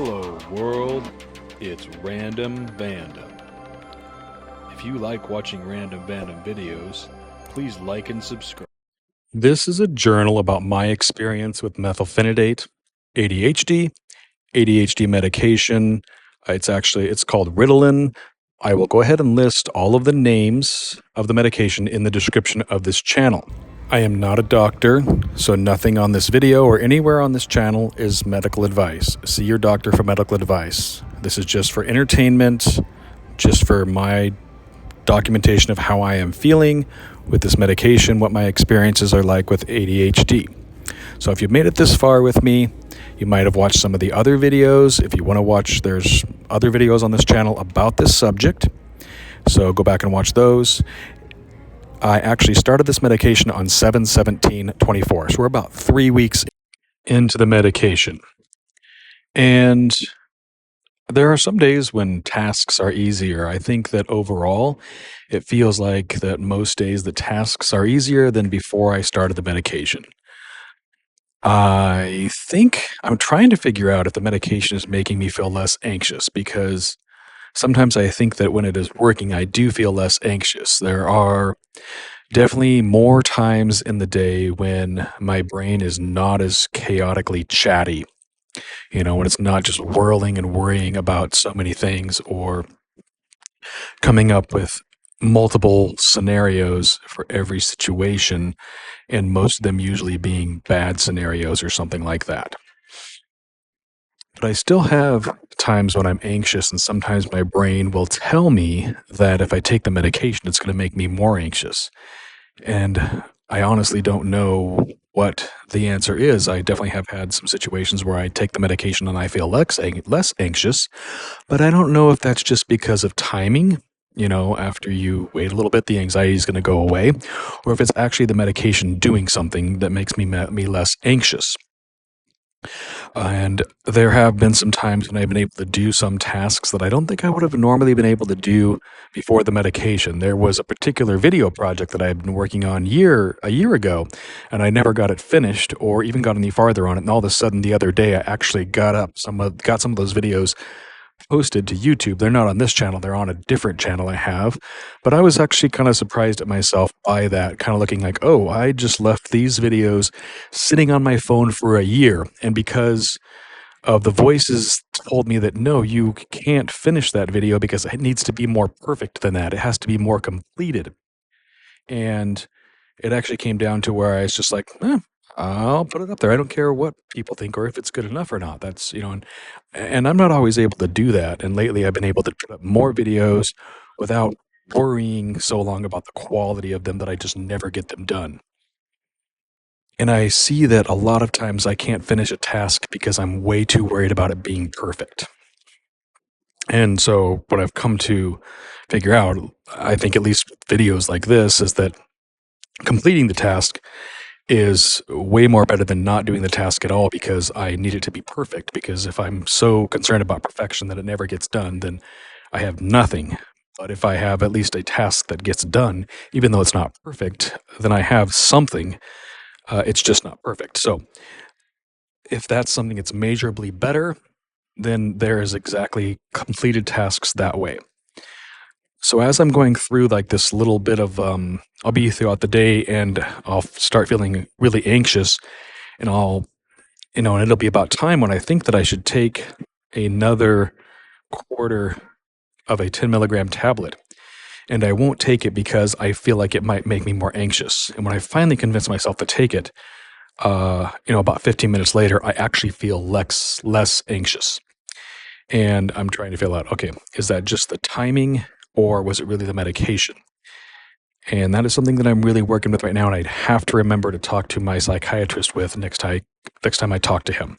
Hello world, it's Random Vandom. If you like watching Random Vandom videos, please like and subscribe. This is a journal about my experience with methylphenidate ADHD medication. It's called Ritalin. I will go ahead and list all of the names of the medication in the description of this channel. I am not a doctor, so nothing on this video or anywhere on this channel is medical advice. See your doctor for medical advice. This is just for entertainment, just for my documentation of how I am feeling with this medication, what my experiences are like with ADHD. So if you've made it this far with me, you might have watched some of the other videos. If you want to watch, there's other videos on this channel about this subject. So go back and watch those. I actually started this medication on 7/17/24. So we're about 3 weeks into the medication. And there are some days when tasks are easier. I think that overall, it feels like that most days the tasks are easier than before I started the medication. I think I'm trying to figure out if the medication is making me feel less anxious, because sometimes I think that when it is working, I do feel less anxious. There are definitely more times in the day when my brain is not as chaotically chatty, when it's not just whirling and worrying about so many things or coming up with multiple scenarios for every situation, and most of them usually being bad scenarios or something like that. But I still have times when I'm anxious, and sometimes my brain will tell me that if I take the medication, it's going to make me more anxious. And I honestly don't know what the answer is. I definitely have had some situations where I take the medication and I feel less anxious, but I don't know if that's just because of timing. After you wait a little bit, the anxiety is going to go away, or if it's actually the medication doing something that makes me less anxious. And there have been some times when I've been able to do some tasks that I don't think I would have normally been able to do before the medication. There was a particular video project that I had been working on a year ago, and I never got it finished or even got any farther on it. And all of a sudden, the other day, I actually got some of those videos posted to YouTube. They're not on this channel, they're on a different channel I have. But I was actually kind of surprised at myself by that, kind of looking like, oh, I just left these videos sitting on my phone for a year. And because of the voices told me that, no, you can't finish that video because it needs to be more perfect than that. It has to be more completed. And it actually came down to where I was just like, I'll put it up there. I don't care what people think or if it's good enough or not. That's, and I'm not always able to do that. And lately I've been able to put up more videos without worrying so long about the quality of them that I just never get them done. And I see that a lot of times I can't finish a task because I'm way too worried about it being perfect. And so what I've come to figure out, I think at least with videos like this, is that completing the task is way more better than not doing the task at all, because I need it to be perfect. Because if I'm so concerned about perfection that it never gets done, then I have nothing. But if I have at least a task that gets done, even though it's not perfect, then I have something. It's just not perfect. So if that's something that's measurably better, then there is exactly completed tasks that way. So as I'm going through like this little bit of, I'll be throughout the day and I'll start feeling really anxious, and and it'll be about time when I think that I should take another quarter of a 10 milligram tablet. And I won't take it because I feel like it might make me more anxious. And when I finally convince myself to take it, about 15 minutes later, I actually feel less anxious. And I'm trying to figure out, okay, is that just the timing or was it really the medication? And that is something that I'm really working with right now, and I'd have to remember to talk to my psychiatrist with next time I talk to him.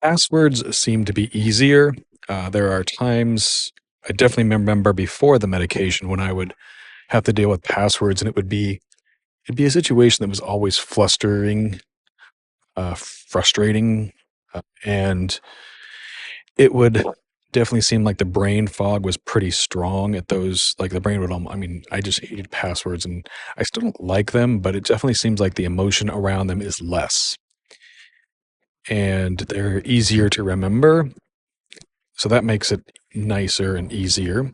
Passwords seem to be easier. There are times I definitely remember before the medication when I would have to deal with passwords, and it'd be a situation that was always frustrating, and it would definitely seemed like the brain fog was pretty strong at those. Like the brain would, I mean, I just hated passwords, and I still don't like them, but it definitely seems like the emotion around them is less, and they're easier to remember. So that makes it nicer and easier.